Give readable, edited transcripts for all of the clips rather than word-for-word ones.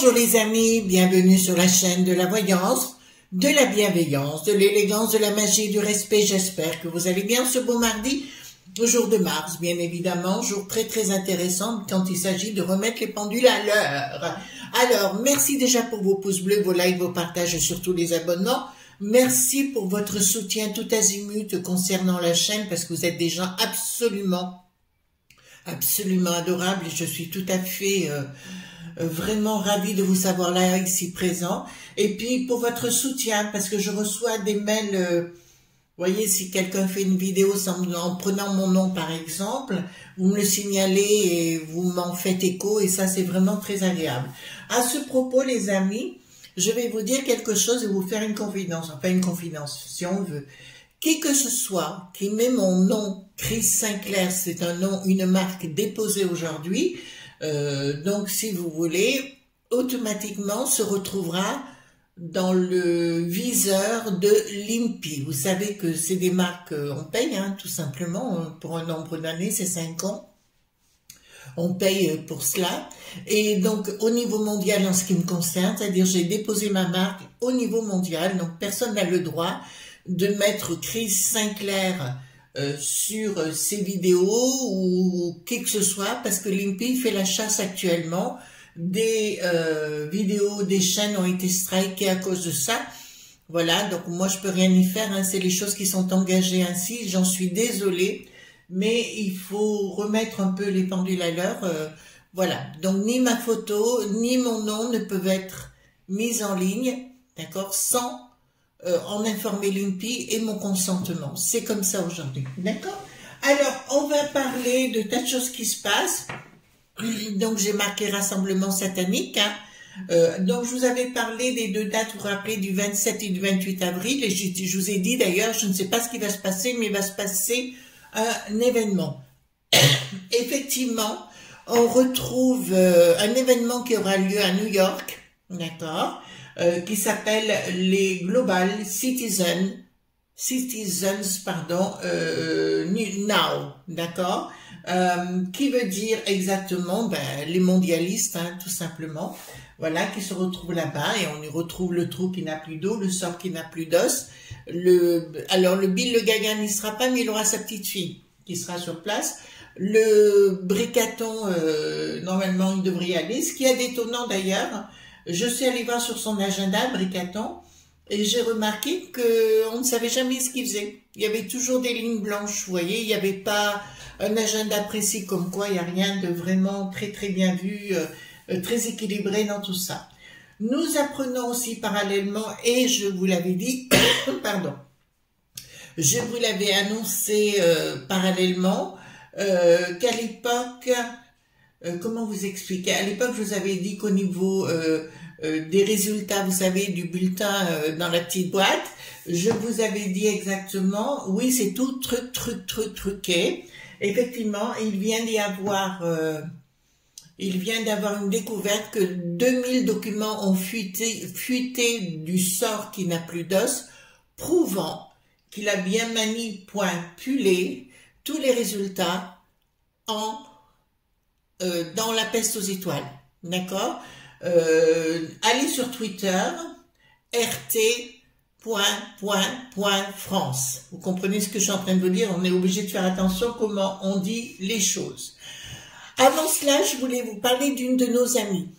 Bonjour les amis, bienvenue sur la chaîne de la voyance, de la bienveillance, de l'élégance, de la magie, du respect. J'espère que vous allez bien ce beau mardi, au jour de mars, bien évidemment, jour très intéressant quand il s'agit de remettre les pendules à l'heure. Alors, merci déjà pour vos pouces bleus, vos likes, vos partages et surtout les abonnements. Merci pour votre soutien tout azimut concernant la chaîne parce que vous êtes des gens absolument adorables et je suis tout à fait vraiment ravie de vous savoir là ici présent. Et puis pour votre soutien parce que je reçois des mails, vous voyez, si quelqu'un fait une vidéo en prenant mon nom par exemple, vous me le signalez et vous m'en faites écho et ça c'est vraiment très agréable. À ce propos les amis, je vais vous dire quelque chose et vous faire une confidence, enfin une confidence si on veut. Qui que ce soit qui met mon nom, Chris Sinclair, c'est un nom, une marque déposée aujourd'hui, donc si vous voulez, automatiquement se retrouvera dans le viseur de l'INPI. Vous savez que c'est des marques, on paye tout simplement, pour un nombre d'années, c'est 5 ans. On paye pour cela. Et donc, au niveau mondial, en ce qui me concerne, c'est-à-dire j'ai déposé ma marque au niveau mondial, donc personne n'a le droit de mettre Chris Sinclair sur ses vidéos ou qui que ce soit, parce que l'INPI fait la chasse actuellement. Des vidéos, des chaînes ont été strikées à cause de ça. Voilà, donc moi je peux rien y faire, c'est les choses qui sont engagées ainsi, j'en suis désolée. Mais il faut remettre un peu les pendules à l'heure. Voilà, donc ni ma photo, ni mon nom ne peuvent être mises en ligne, d'accord, sans en informer l'INPI et mon consentement. C'est comme ça aujourd'hui, d'accord. Alors, on va parler de tas de choses qui se passent. Donc, j'ai marqué rassemblement satanique. Donc, je vous avais parlé des deux dates, vous vous rappelez, du 27 et du 28 avril. Et je vous ai dit d'ailleurs, je ne sais pas ce qui va se passer, mais il va se passer un événement. Effectivement, on retrouve un événement qui aura lieu à New York, d'accord, qui s'appelle les Global Citizens, Now, d'accord, qui veut dire exactement les mondialistes, tout simplement, voilà, qui se retrouvent là-bas et on y retrouve le trou qui n'a plus d'eau, le sort qui n'a plus d'os. Alors le Bill le Gaga n'y sera pas, mais il aura sa petite fille qui sera sur place. Le Bricaton, normalement, il devrait y aller. Ce qui est d'étonnant d'ailleurs, je suis allée voir sur son agenda, Bricaton, et j'ai remarqué qu'on ne savait jamais ce qu'il faisait. Il y avait toujours des lignes blanches, vous voyez, il n'y avait pas un agenda précis comme quoi, il n'y a rien de vraiment très bien vu, très équilibré dans tout ça. Nous apprenons aussi parallèlement, et je vous l'avais dit, pardon, je vous l'avais annoncé parallèlement, qu'à l'époque, comment vous expliquer, à l'époque je vous avais dit qu'au niveau des résultats, vous savez, du bulletin dans la petite boîte, je vous avais dit exactement, oui c'est tout truqué, effectivement il vient d'y avoir... il vient d'avoir une découverte que 2000 documents ont fuité du sort qui n'a plus d'os, prouvant qu'il a bien manipulé tous les résultats dans la peste aux étoiles. D'accord, allez sur Twitter, rt.france. Vous comprenez ce que je suis en train de vous dire, on est obligé de faire attention comment on dit les choses. Avant cela, je voulais vous parler d'une de nos amies.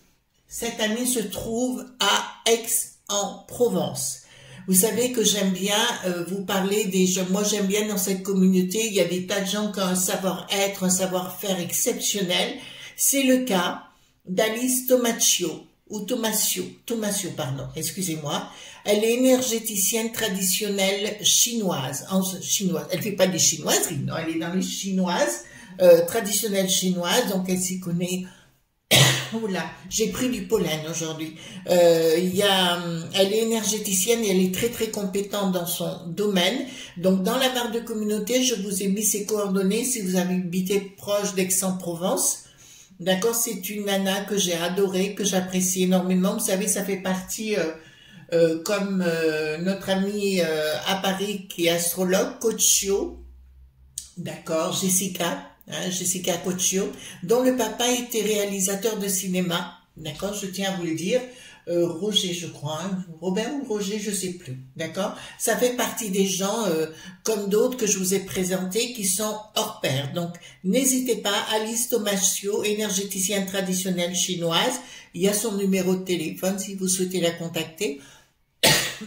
Cette amie se trouve à Aix-en-Provence. Vous savez que j'aime bien vous parler des gens. Moi, j'aime bien dans cette communauté, il y a des tas de gens qui ont un savoir-être, un savoir-faire exceptionnel. C'est le cas d'Alice Tomasio, pardon, excusez-moi. Elle est énergéticienne traditionnelle chinoise. Elle fait pas des chinoiseries, non, elle est dans les chinoises. Traditionnelle chinoise, donc elle s'y connaît. Oula, j'ai pris du pollen aujourd'hui. Elle est énergéticienne et elle est très compétente dans son domaine. Donc dans la barre de communauté, je vous ai mis ses coordonnées si vous avez habité proche d'Aix-en-Provence. D'accord, c'est une nana que j'ai adorée, que j'apprécie énormément. Vous savez, ça fait partie, comme notre amie à Paris qui est astrologue, Coachio. D'accord, Jessica Coachio, dont le papa était réalisateur de cinéma, D'accord, je tiens à vous le dire. Roger, je crois, hein, Robert ou Roger, je sais plus. D'accord, ça fait partie des gens comme d'autres que je vous ai présentés qui sont hors pair. Donc, n'hésitez pas. Alice Tomasio, énergéticienne traditionnelle chinoise. Il y a son numéro de téléphone si vous souhaitez la contacter.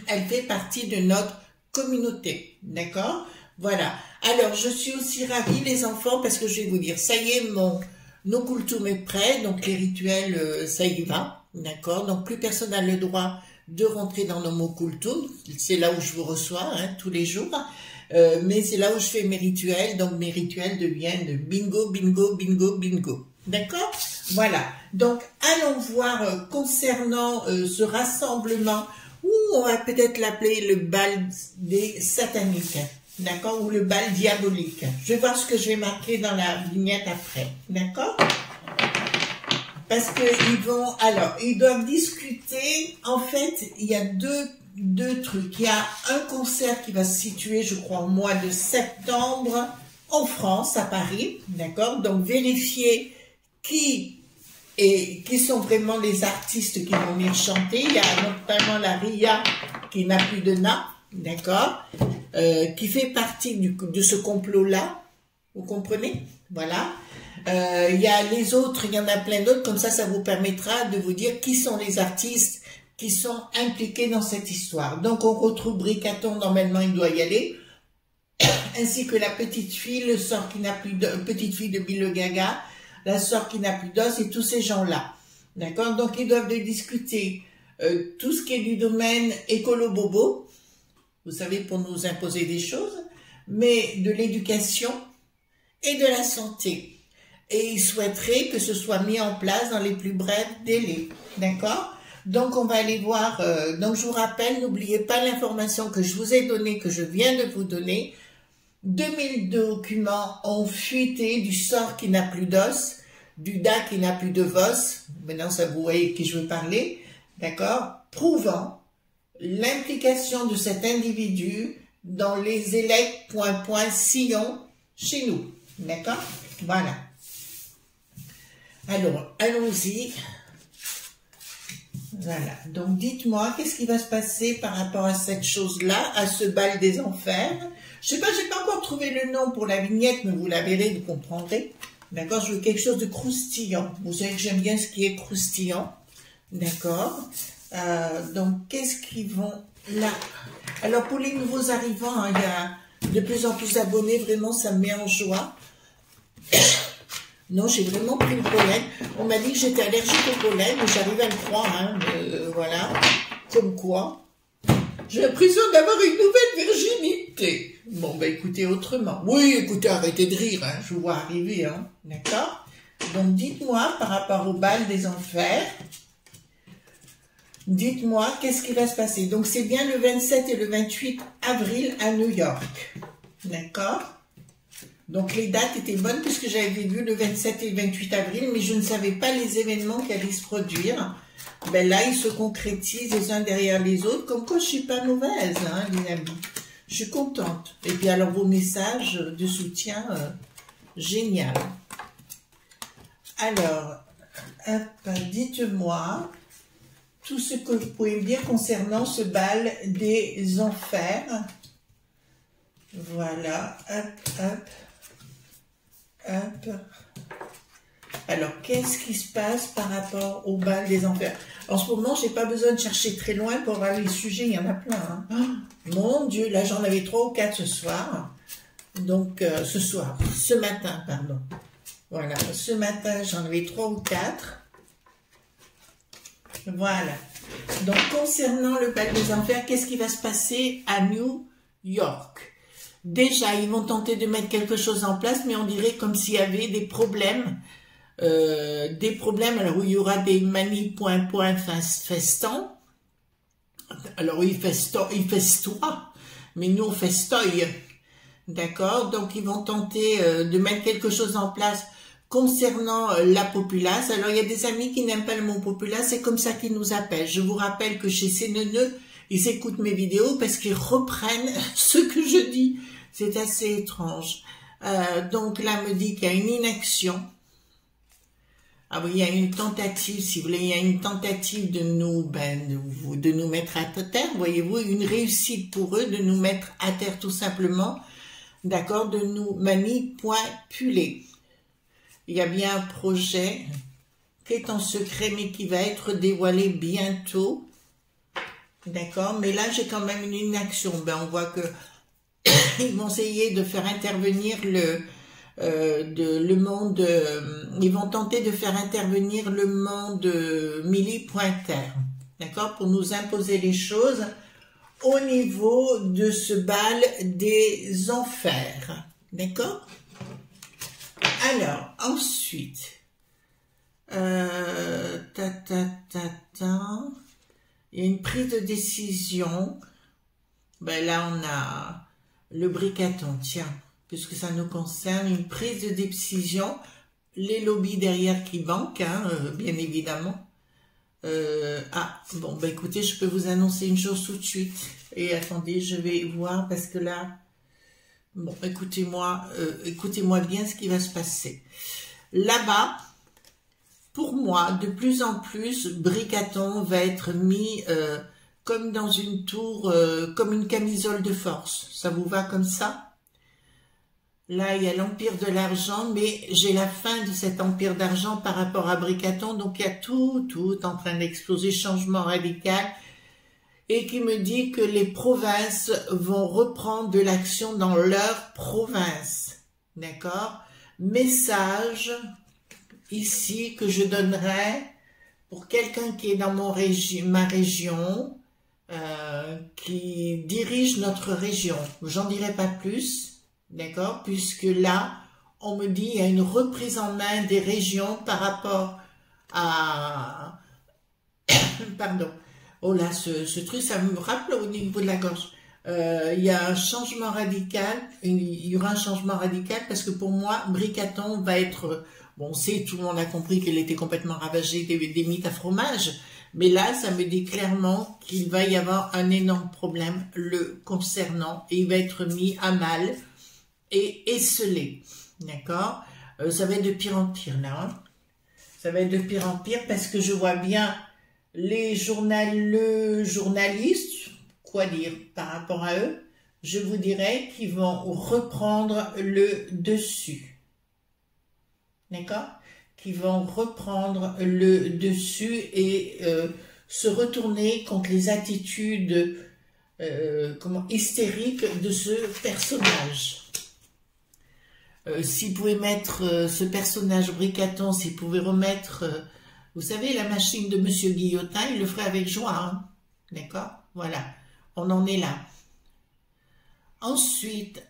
Elle fait partie de notre communauté. D'accord? Voilà. Alors, je suis aussi ravie, les enfants, parce que je vais vous dire, ça y est, mon Nokultum est prêt, donc les rituels, ça y va. D'accord? Donc, plus personne n'a le droit de rentrer dans nos Nokultum. C'est là où je vous reçois, hein, tous les jours. Mais c'est là où je fais mes rituels. Donc, mes rituels deviennent bingo, bingo, bingo, bingo. D'accord? Voilà. Donc, allons voir concernant ce rassemblement, ou on va peut-être l'appeler le bal des sataniques. D'accord? Ou le bal diabolique. Je vais voir ce que je vais marquer dans la vignette après. D'accord? Parce que ils doivent discuter. En fait, il y a deux trucs. Il y a un concert qui va se situer, je crois, au mois de septembre en France, à Paris. D'accord? Donc, vérifiez qui sont vraiment les artistes qui vont venir chanter. Il y a notamment la Ria qui n'a plus de nappe. D'accord, qui fait partie de ce complot-là, vous comprenez? Voilà. Il y a les autres, il y en a plein d'autres, comme ça vous permettra de vous dire qui sont les artistes qui sont impliqués dans cette histoire. Donc on retrouve Bricaton, normalement il doit y aller, ainsi que la petite fille, le sort qui n'a plus de, petite fille de Bill Gaga, la sœur qui n'a plus d'os et tous ces gens-là. D'accord? Donc ils doivent discuter tout ce qui est du domaine écolo-bobo, vous savez, pour nous imposer des choses, mais de l'éducation et de la santé. Et ils souhaiteraient que ce soit mis en place dans les plus brefs délais. D'accord? Donc, on va aller voir. Donc, je vous rappelle, n'oubliez pas l'information que je vous ai donnée, que je viens de vous donner. 2000 documents ont fuité du sort qui n'a plus d'os, du da qui n'a plus de vos. Maintenant, ça vous voyez qui je veux parler. D'accord? Prouvant l'implication de cet individu dans les élèves sillon chez nous. D'accord? Voilà. Alors, allons-y. Voilà. Donc, dites-moi, qu'est-ce qui va se passer par rapport à cette chose-là, à ce bal des enfers? Je sais pas, j'ai pas encore trouvé le nom pour la vignette, mais vous la verrez, vous comprendrez. D'accord? Je veux quelque chose de croustillant. Vous savez que j'aime bien ce qui est croustillant. D'accord? Donc, qu'est-ce qu'ils vont là? Alors, pour les nouveaux arrivants, hein, il y a de plus en plus d'abonnés. Vraiment, ça me met en joie. Non, j'ai vraiment pris le pollen. On m'a dit que j'étais allergique au pollen, mais j'arrive à le croire. Hein, voilà. Comme quoi. J'ai l'impression d'avoir une nouvelle virginité. Bon, ben écoutez autrement. Oui, écoutez, arrêtez de rire. Hein, je vous vois arriver. Hein, d'accord? Donc, dites-moi, par rapport au bal des enfers, dites-moi, qu'est-ce qui va se passer? Donc, c'est bien le 27 et le 28 avril à New York. D'accord? Donc, les dates étaient bonnes puisque j'avais vu le 27 et le 28 avril, mais je ne savais pas les événements qui allaient se produire. Ben là, ils se concrétisent les uns derrière les autres, comme quoi je suis pas mauvaise, hein, les amis. Je suis contente. Et puis, alors, vos messages de soutien, génial. Alors, dites-moi tout ce que vous pouvez me dire concernant ce bal des enfers. Voilà, hop. Alors, qu'est-ce qui se passe par rapport au bal des enfers? En ce moment, j'ai pas besoin de chercher très loin pour voir les sujets, il y en a plein. Hein. Oh, mon Dieu, là j'en avais 3 ou 4 ce soir. Donc, ce matin, pardon. Voilà, ce matin j'en avais 3 ou 4. Voilà. Donc, concernant le bal des enfers, qu'est-ce qui va se passer à New York? Déjà, ils vont tenter de mettre quelque chose en place, mais on dirait comme s'il y avait des problèmes. Alors, il y aura des manies festants. Alors, ils festoient, mais nous, on festoye. D'accord? Donc, ils vont tenter de mettre quelque chose en place concernant la populace. Alors, il y a des amis qui n'aiment pas le mot populace, c'est comme ça qu'ils nous appellent. Je vous rappelle que chez ces neuneux, ils écoutent mes vidéos parce qu'ils reprennent ce que je dis. C'est assez étrange. Donc là, me dit qu'il y a une inaction. Ah oui, il y a une tentative, si vous voulez, il y a une tentative de nous, de nous mettre à terre, voyez-vous, une réussite pour eux de nous mettre à terre tout simplement, d'accord, de nous manipuler. Il y a bien un projet qui est en secret mais qui va être dévoilé bientôt, d'accord, mais là j'ai quand même une inaction, on voit que ils vont essayer de faire intervenir le monde, ils vont tenter de faire intervenir le monde Milly.terre, d'accord, pour nous imposer les choses au niveau de ce bal des enfers, d'accord. Alors, ensuite, il y a une prise de décision, là on a le bricaton, tiens, puisque ça nous concerne, une prise de décision, les lobbies derrière qui banquent, bien évidemment. Écoutez, je peux vous annoncer une chose tout de suite. Et attendez, je vais voir parce que là, écoutez-moi bien ce qui va se passer. Là-bas, pour moi, de plus en plus, Bricaton va être mis comme dans une tour, comme une camisole de force. Ça vous va comme ça? Là, il y a l'empire de l'argent, mais j'ai la fin de cet empire d'argent par rapport à Bricaton. Donc, il y a tout en train d'exploser, changement radical, et qui me dit que les provinces vont reprendre de l'action dans leur province. D'accord? Message ici que je donnerai pour quelqu'un qui est dans ma région, qui dirige notre région. J'en dirai pas plus. D'accord, puisque là, on me dit qu'il y a une reprise en main des régions par rapport à... Pardon. Oh là, ce truc, ça me rappelle au niveau de la gorge. Il y a un changement radical, il y aura un changement radical parce que pour moi, Bricaton va être... Bon, tout le monde a compris qu'elle était complètement ravagée des mythes à fromage, mais là, ça me dit clairement qu'il va y avoir un énorme problème le concernant et il va être mis à mal et esselé, d'accord, ça va être de pire en pire là, ça va être de pire en pire parce que je vois bien le journaliste, quoi dire par rapport à eux, je vous dirais qu'ils vont reprendre le dessus, d'accord, qu'ils vont reprendre le dessus et se retourner contre les attitudes hystériques de ce personnage. S'il pouvait mettre ce personnage Bricaton, s'il pouvait remettre, vous savez, la machine de Monsieur Guillotin, il le ferait avec joie, d'accord, voilà, on en est là. Ensuite,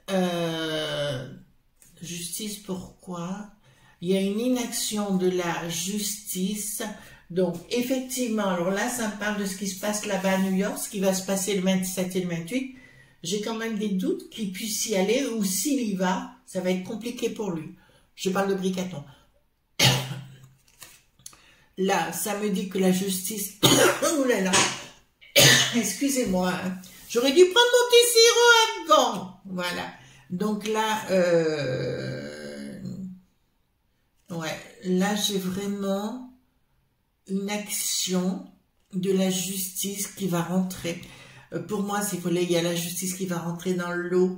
justice, pourquoi? Il y a une inaction de la justice, donc effectivement, alors là, ça me parle de ce qui se passe là-bas à New York, ce qui va se passer le 27 et le 28, j'ai quand même des doutes qu'il puisse y aller, ou s'il y va, ça va être compliqué pour lui. Je parle de Bricaton. Là, ça me dit que la justice... Oh là là, excusez-moi, j'aurais dû prendre mon petit sirop avant. Voilà, donc là, ouais, là j'ai vraiment une action de la justice qui va rentrer. Pour moi, il y a la justice qui va rentrer dans l'eau.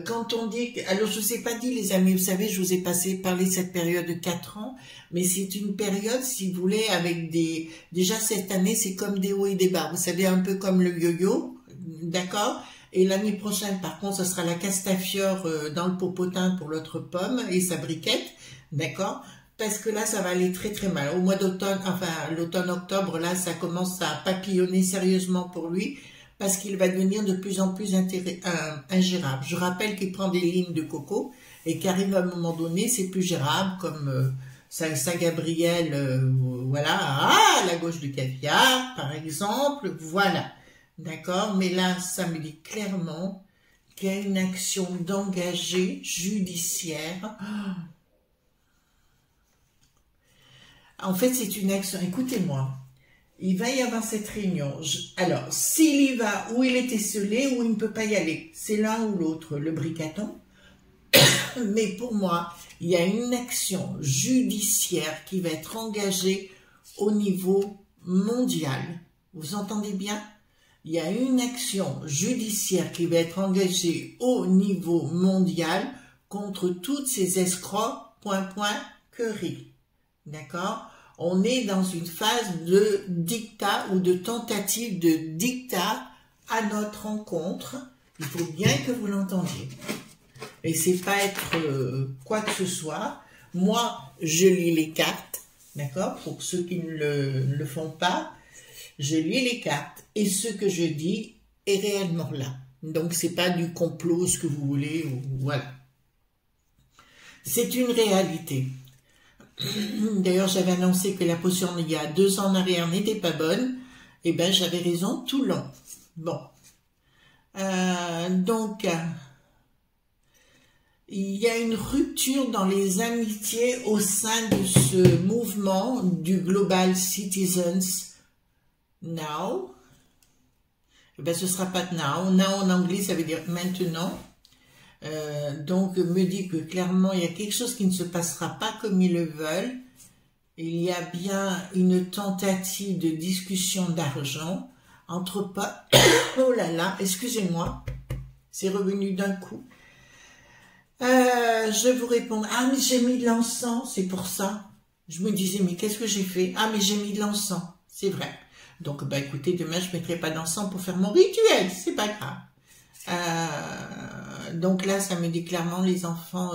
Quand on dit... Alors, je ne vous ai pas dit, les amis, vous savez, je vous ai parlé de cette période de 4 ans, mais c'est une période, si vous voulez, avec des... Déjà, cette année, c'est comme des hauts et des bas. Vous savez, un peu comme le yo-yo, d'accord? Et l'année prochaine, par contre, ce sera la Castafiore dans le popotin pour l'autre pomme et sa briquette, d'accord? Parce que là, ça va aller très très mal. Au mois d'automne, enfin, l'automne-octobre, là, ça commence à papillonner sérieusement pour lui, parce qu'il va devenir de plus en plus ingérable. Je rappelle qu'il prend des lignes de coco et qu'arrive à un moment donné, c'est plus gérable, comme Saint-Gabriel, voilà, la gauche du caviar, par exemple, voilà, d'accord. Mais là, ça me dit clairement qu'il y a une action d'engagé judiciaire. En fait, c'est une action, écoutez-moi. Il va y avoir cette réunion. Alors, s'il y va, ou il est esselé, ou il ne peut pas y aller. C'est l'un ou l'autre. Le Bricaton, Mais pour moi, il y a une action judiciaire qui va être engagée au niveau mondial. Vous entendez bien? Il y a une action judiciaire qui va être engagée au niveau mondial contre toutes ces escrocs, queries. D'accord? On est dans une phase de dictat ou de tentative de dictat à notre encontre. Il faut bien que vous l'entendiez. Et c'est pas être quoi que ce soit. Moi, je lis les cartes, d'accord? Pour ceux qui ne le font pas, je lis les cartes et ce que je dis est réellement là. Donc c'est pas du complot, ce que vous voulez, ou voilà. C'est une réalité. D'ailleurs, j'avais annoncé que la potion il y a 2 ans en arrière n'était pas bonne. Eh bien, j'avais raison tout le long. Bon. Donc, il y a une rupture dans les amitiés au sein de ce mouvement du Global Citizens Now. Eh bien, ce ne sera pas now. Now en anglais, ça veut dire maintenant. Donc, me dit que clairement, il y a quelque chose qui ne se passera pas comme ils le veulent. Il y a bien une tentative de discussion d'argent entre pas... Oh là là, excusez-moi, c'est revenu d'un coup. Je vous réponds, ah mais j'ai mis de l'encens, c'est pour ça. Je me disais, mais qu'est-ce que j'ai fait? Ah mais j'ai mis de l'encens, c'est vrai. Donc, bah écoutez, demain je ne mettrai pas d'encens pour faire mon rituel, c'est pas grave. Donc là, ça me dit clairement, les enfants,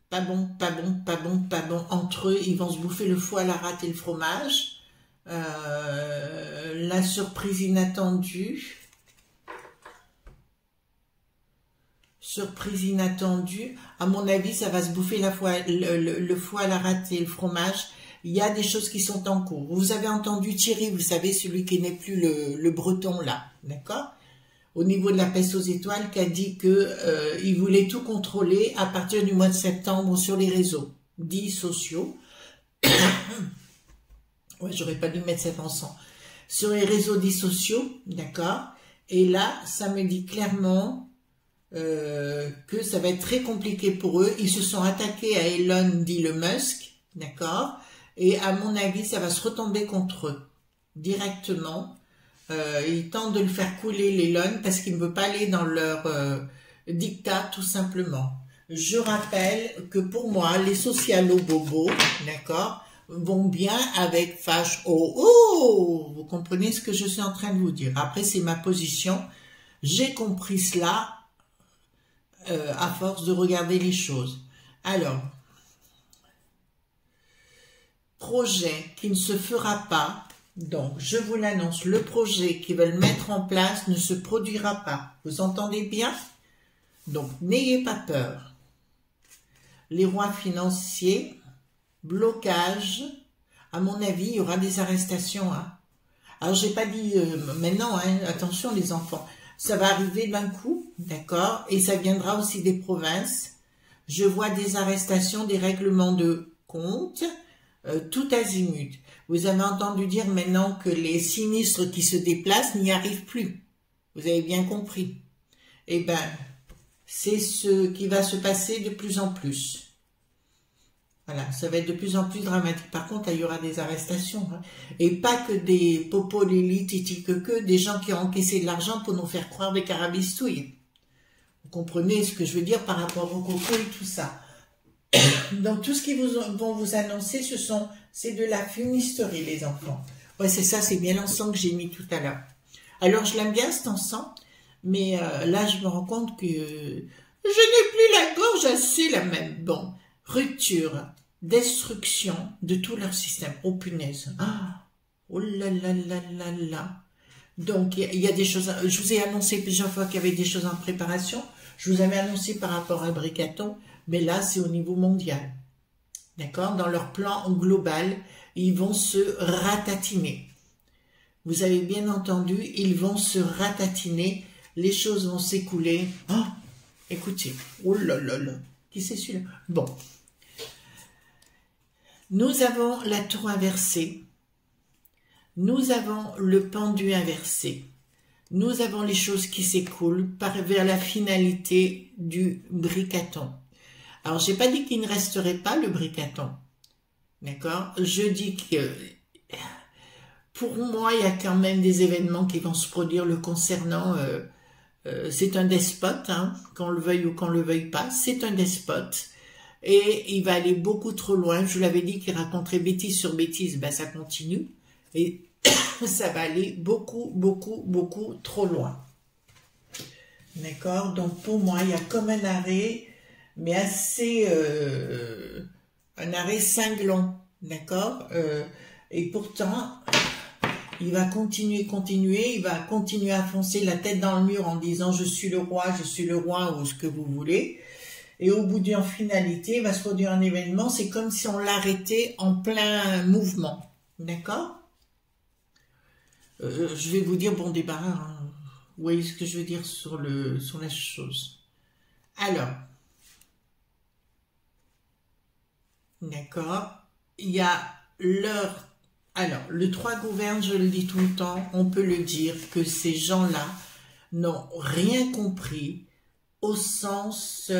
pas bon, pas bon, pas bon, pas bon. Entre eux, ils vont se bouffer le foie, la rate et le fromage. La surprise inattendue. Surprise inattendue. À mon avis, ça va se bouffer le foie, la rate et le fromage. Il y a des choses qui sont en cours. Vous avez entendu Thierry, vous savez, celui qui n'est plus le breton là, d'accord? Au niveau de la peste aux étoiles, qui a dit que il voulait tout contrôler à partir du mois de septembre sur les réseaux dits sociaux. Ouais, j'aurais pas dû mettre cet encens. Sur les réseaux dits sociaux, d'accord? Et là, ça me dit clairement que ça va être très compliqué pour eux. Ils se sont attaqués à Elon, dit le Musk, d'accord? Et à mon avis, ça va se retomber contre eux directement. Ils tentent de le faire couler l'Elon parce qu'il ne veut pas aller dans leur dictat tout simplement. Je rappelle que pour moi, les socialo-bobos, d'accord, vont bien avec fâche. Oh, vous comprenez ce que je suis en train de vous dire. Après, c'est ma position. J'ai compris cela à force de regarder les choses. Alors, projet qui ne se fera pas. Donc, je vous l'annonce, le projet qu'ils veulent mettre en place ne se produira pas. Vous entendez bien? Donc, n'ayez pas peur. Les rois financiers, blocage, à mon avis, il y aura des arrestations. Hein. Alors, j'ai pas dit maintenant, hein, attention les enfants, ça va arriver d'un coup, d'accord? Et ça viendra aussi des provinces. Je vois des arrestations, des règlements de compte, tout azimut. Vous avez entendu dire maintenant que les sinistres qui se déplacent n'y arrivent plus. Vous avez bien compris. Eh bien, c'est ce qui va se passer de plus en plus. Voilà, ça va être de plus en plus dramatique. Par contre, il y aura des arrestations. Hein. Et pas que des popolili, titi que des gens qui ont encaissé de l'argent pour nous faire croire des carabistouilles. Vous comprenez ce que je veux dire par rapport au coco et tout ça. Donc, tout ce qu'ils vont vous annoncer, c'est de la fumisterie, les enfants. Ouais, c'est ça, c'est bien l'encens que j'ai mis tout à l'heure. Alors, je l'aime bien, cet encens, mais là, je me rends compte que je n'ai plus la gorge assez la même. Bon, rupture, destruction de tout leur système. Oh, punaise. Ah, oh là là là là là. Donc, il y a des choses, je vous ai annoncé plusieurs fois qu'il y avait des choses en préparation. Je vous avais annoncé par rapport à Bricaton. Mais là, c'est au niveau mondial. D'accord? Dans leur plan global, ils vont se ratatiner. Vous avez bien entendu, ils vont se ratatiner. Les choses vont s'écouler. Oh, écoutez. Oh là là là. Qui c'est celui-là? Bon. Nous avons la tour inversée. Nous avons le pendu inversé. nous avons les choses qui s'écoulent vers la finalité du bricaton. Alors, j'ai pas dit qu'il ne resterait pas le bricaton. D'accord? Je dis que pour moi, il y a quand même des événements qui vont se produire le concernant. C'est un despote, hein, qu'on le veuille ou qu'on le veuille pas. C'est un despote. Et il va aller beaucoup trop loin. Je vous l'avais dit qu'il raconterait bêtise sur bêtise. Ben, ça continue. Et ça va aller beaucoup, beaucoup, beaucoup trop loin. D'accord? Donc, pour moi, il y a comme un arrêt, mais assez... un arrêt cinglant. D'accord? Et pourtant... il va continuer, il va continuer à foncer la tête dans le mur en disant « je suis le roi » ou ce que vous voulez. Et au bout d'une finalité, il va se produire un événement, c'est comme si on l'arrêtait en plein mouvement. D'accord? Je vais vous dire bon débarras. Hein. Vous voyez ce que je veux dire sur la chose. Alors, d'accord, il y a l'heure. Alors, le 3 gouverne, je le dis tout le temps, on peut le dire que ces gens-là n'ont rien compris au sens...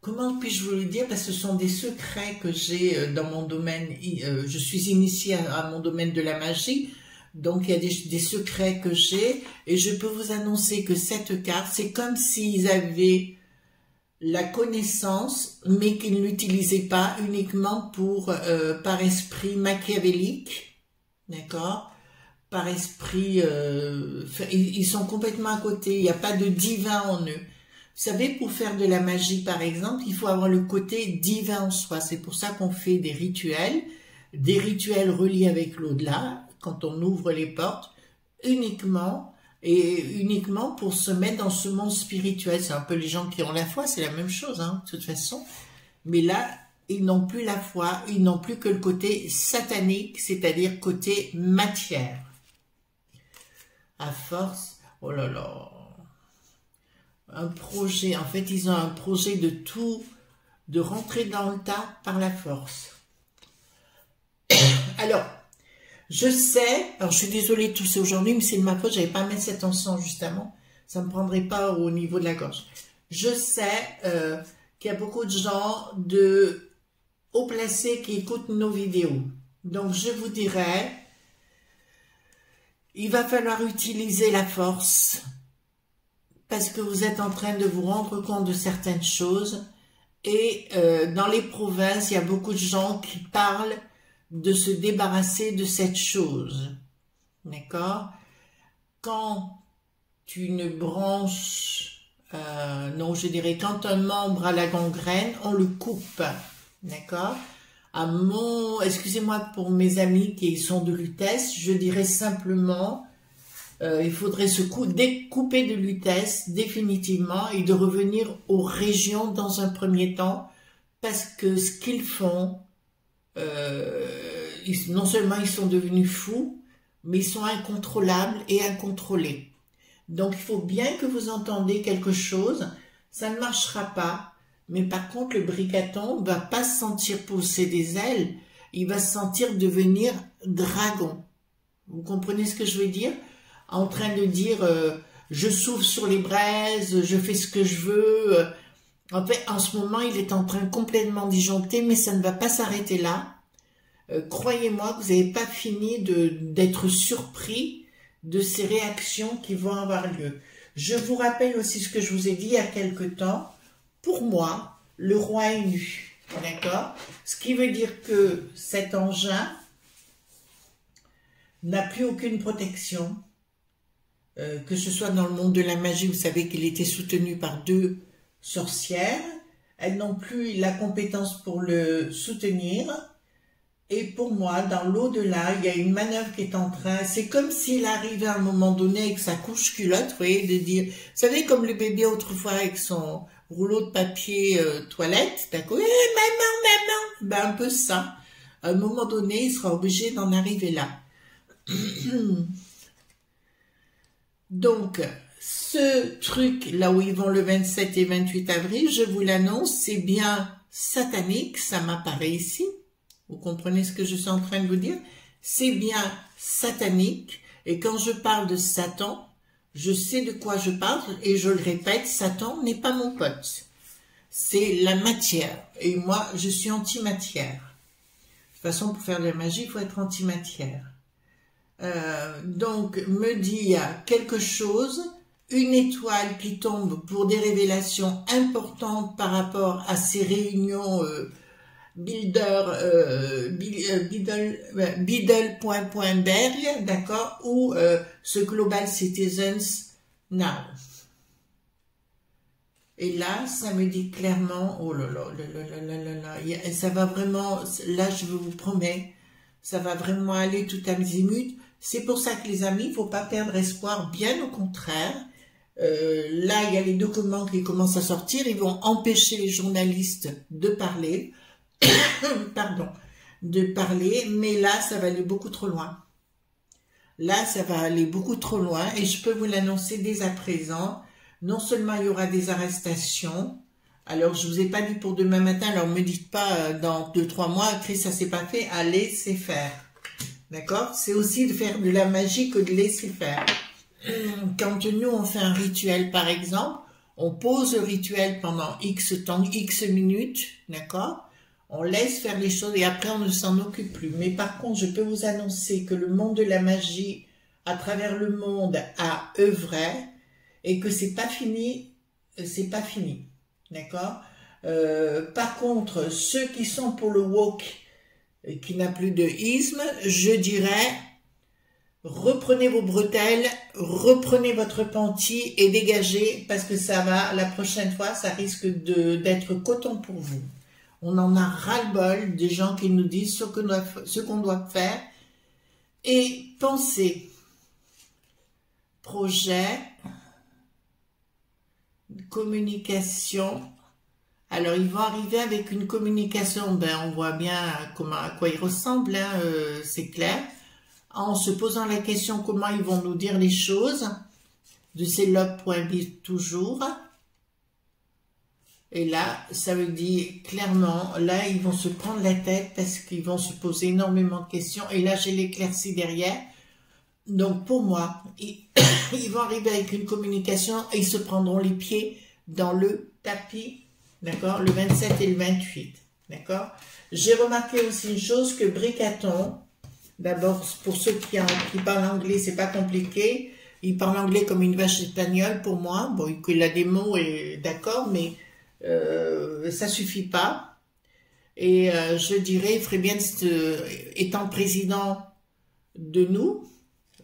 comment puis-je vous le dire? Parce que ce sont des secrets que j'ai dans mon domaine. Je suis initiée à mon domaine de la magie, donc il y a des secrets que j'ai. Et je peux vous annoncer que cette carte, c'est comme s'ils avaient... la connaissance, mais qu'ils ne l'utilisaient pas uniquement par esprit machiavélique, d'accord? Par esprit, ils sont complètement à côté, il n'y a pas de divin en eux. Vous savez, pour faire de la magie, par exemple, il faut avoir le côté divin en soi. C'est pour ça qu'on fait des rituels reliés avec l'au-delà, quand on ouvre les portes, uniquement pour se mettre dans ce monde spirituel. C'est un peu les gens qui ont la foi, c'est la même chose, hein, de toute façon. Mais là, ils n'ont plus la foi, ils n'ont plus que le côté satanique, c'est-à-dire côté matière. À force, oh là là, un projet, en fait, ils ont un projet de rentrer dans le tas par la force. Alors, je sais, alors je suis désolée de tousser aujourd'hui, mais c'est de ma faute, j'avais pas à mettre cet encens justement, ça me prendrait pas au niveau de la gorge. Je sais qu'il y a beaucoup de gens de haut placés qui écoutent nos vidéos. Donc je vous dirais, il va falloir utiliser la force, parce que vous êtes en train de vous rendre compte de certaines choses, et dans les provinces, il y a beaucoup de gens qui parlent de se débarrasser de cette chose, d'accord? Quand une branche, non, je dirais quand un membre a la gangrène, on le coupe, d'accord? Excusez-moi pour mes amis qui sont de Lutèce, je dirais simplement, il faudrait se découper de Lutèce définitivement et de revenir aux régions dans un premier temps, parce que ce qu'ils font, non seulement ils sont devenus fous, mais ils sont incontrôlables et incontrôlés. Donc il faut bien que vous entendez quelque chose, ça ne marchera pas, mais par contre le bricaton ne va pas se sentir pousser des ailes, il va se sentir devenir dragon. Vous comprenez ce que je veux dire? En train de dire je souffle sur les braises, je fais ce que je veux. En fait, en ce moment, il est en train complètement disjoncté, mais ça ne va pas s'arrêter là. Croyez-moi que vous n'avez pas fini d'être surpris de ces réactions qui vont avoir lieu. Je vous rappelle aussi ce que je vous ai dit il y a quelque temps. Pour moi, le roi est nu. D'accord? Ce qui veut dire que cet engin n'a plus aucune protection. Que ce soit dans le monde de la magie, vous savez qu'il était soutenu par 2 sorcières. Elles n'ont plus la compétence pour le soutenir. Et pour moi, dans l'au-delà, il y a une manœuvre qui est en train, c'est comme s'il arrivait à un moment donné avec sa couche culotte, vous voyez, de dire, vous savez, comme le bébé autrefois avec son rouleau de papier toilette, d'accord, maman, ben un peu ça. À un moment donné, il sera obligé d'en arriver là. Donc, ce truc, là où ils vont le 27 et 28 avril, je vous l'annonce, c'est bien satanique, ça m'apparaît ici. Vous comprenez ce que je suis en train de vous dire? C'est bien satanique Et quand je parle de Satan, je sais de quoi je parle et je le répète, Satan n'est pas mon pote. C'est la matière. Et moi, je suis antimatière. De toute façon, pour faire de la magie, il faut être antimatière. Donc, me dire quelque chose, une étoile qui tombe pour des révélations importantes par rapport à ces réunions Biddle.berg, d'accord, ou ce Global Citizens Now. Et là, ça me dit clairement, oh là là, ça va vraiment, là je vous promets, ça va vraiment aller tout azimut. C'est pour ça que les amis, il ne faut pas perdre espoir, bien au contraire. Là, il y a les documents qui commencent à sortir, ils vont empêcher les journalistes de parler, pardon, de parler, mais là, ça va aller beaucoup trop loin. Là, ça va aller beaucoup trop loin, et je peux vous l'annoncer dès à présent. Non seulement il y aura des arrestations, alors je vous ai pas dit pour demain matin, alors me dites pas dans 2-3 mois, Chris, ça s'est pas fait, à laisser faire. D'accord? C'est aussi de faire de la magie que de laisser faire. Quand nous on fait un rituel par exemple, on pose le rituel pendant X temps, X minutes, d'accord? On laisse faire les choses et après on ne s'en occupe plus. Mais par contre, je peux vous annoncer que le monde de la magie, à travers le monde, a œuvré et que c'est pas fini, d'accord? Par contre, ceux qui sont pour le woke, qui n'a plus de isme, je dirais, reprenez vos bretelles, reprenez votre panty et dégagez, parce que ça va, la prochaine fois, ça risque d'être coton pour vous. On en a ras-le-bol des gens qui nous disent ce qu'on doit faire. Et pensez, projet, communication. Alors, ils vont arriver avec une communication, ben, on voit bien à quoi ils ressemblent, hein, c'est clair. En se posant la question comment ils vont nous dire les choses, de ces lobes.biz toujours. Et là, ça veut dire clairement, là, ils vont se prendre la tête parce qu'ils vont se poser énormément de questions. Et là, j'ai l'éclaircie derrière. Donc, pour moi, ils vont arriver avec une communication et ils se prendront les pieds dans le tapis, d'accord, le 27 et le 28, d'accord. J'ai remarqué aussi une chose que Bricaton, d'abord, pour ceux qui parlent anglais, c'est pas compliqué. Il parle anglais comme une vache espagnole pour moi. Bon, il a des mots, et d'accord, mais ça suffit pas. Et je dirais, il ferait bien, étant président de nous,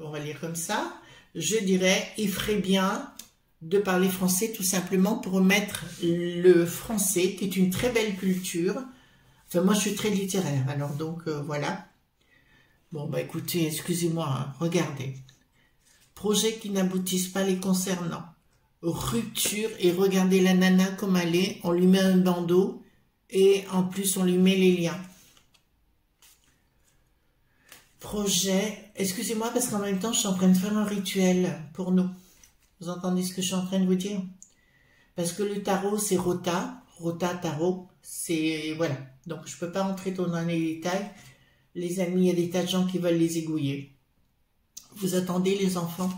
on va lire comme ça, je dirais, il ferait bien de parler français tout simplement pour remettre le français, qui est une très belle culture. Enfin, moi, je suis très littéraire, alors donc, voilà. Bon, bah écoutez, excusez-moi, hein, regardez. Projets qui n'aboutissent pas les concernant. Rupture, et regardez la nana comme elle est, on lui met un bandeau, et en plus, on lui met les liens. Projet, excusez-moi parce qu'en même temps, je suis en train de faire un rituel pour nous. Vous entendez ce que je suis en train de vous dire? Parce que le tarot, c'est Rota, tarot, c'est, voilà. Donc, je ne peux pas rentrer dans les détails. Les amis, il y a des tas de gens qui veulent les égouiller. Vous attendez, les enfants?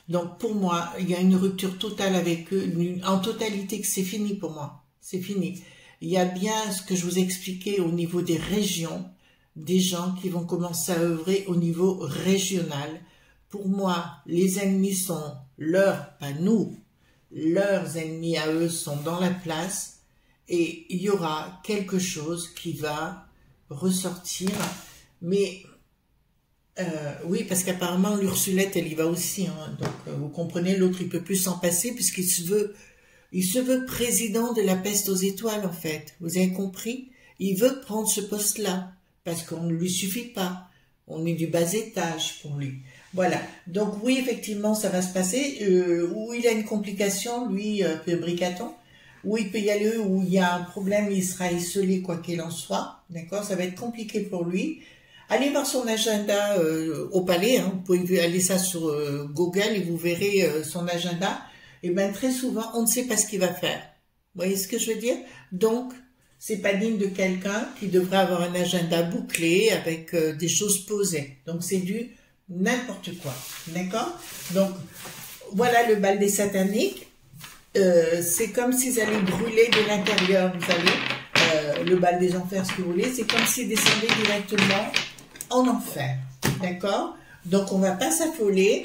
Donc, pour moi, il y a une rupture totale avec eux, en totalité que c'est fini pour moi. C'est fini. Il y a bien ce que je vous expliquais au niveau des régions, des gens qui vont commencer à œuvrer au niveau régional. Pour moi, les ennemis sont leurs, pas nous, leurs ennemis à eux sont dans la place et il y aura quelque chose qui va ressortir. Mais oui, parce qu'apparemment l'Ursulette, elle y va aussi. Hein, donc vous comprenez, l'autre il peut plus s'en passer puisqu'il se veut président de la peste aux étoiles en fait. Vous avez compris? Il veut prendre ce poste-là. Parce qu'on ne lui suffit pas. On est du bas étage pour lui. Voilà. Donc oui, effectivement, ça va se passer. Où il a une complication, lui, Bricaton. Où il peut y aller, où il y a un problème, il sera isolé, quoi qu'il en soit. D'accord? Ça va être compliqué pour lui. Allez voir son agenda au palais. Hein. Vous pouvez aller ça sur Google et vous verrez son agenda. Et bien, très souvent, on ne sait pas ce qu'il va faire. Vous voyez ce que je veux dire? Donc, c'est pas digne de quelqu'un qui devrait avoir un agenda bouclé avec des choses posées. Donc c'est du n'importe quoi, d'accord? Donc, voilà le bal des sataniques. C'est comme s'ils allaient brûler de l'intérieur, vous savez, le bal des enfers, ce que vous voulez, c'est comme s'ils descendaient directement en enfer, d'accord? Donc, on va pas s'affoler.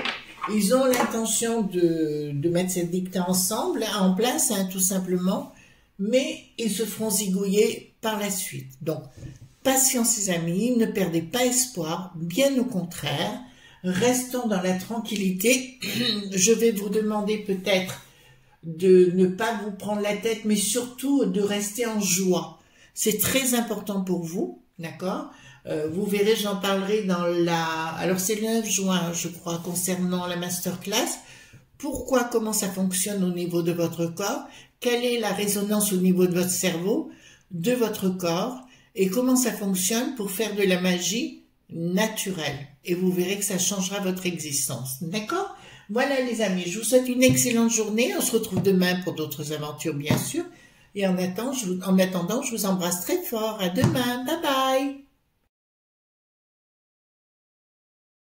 Ils ont l'intention de mettre cette dictée ensemble, en place, hein, tout simplement, mais ils se feront zigouiller par la suite. Donc, patience, les amis, ne perdez pas espoir, bien au contraire, restons dans la tranquillité. Je vais vous demander peut-être de ne pas vous prendre la tête, mais surtout de rester en joie. C'est très important pour vous, d'accord? Vous verrez, j'en parlerai dans la... Alors, c'est le 9 juin, je crois, concernant la masterclass. Pourquoi, comment ça fonctionne au niveau de votre corps? Quelle est la résonance au niveau de votre cerveau, de votre corps? Et comment ça fonctionne pour faire de la magie naturelle? Et vous verrez que ça changera votre existence. D'accord? Voilà, les amis, je vous souhaite une excellente journée. On se retrouve demain pour d'autres aventures, bien sûr. Et en attendant, je vous embrasse très fort. À demain. Bye bye.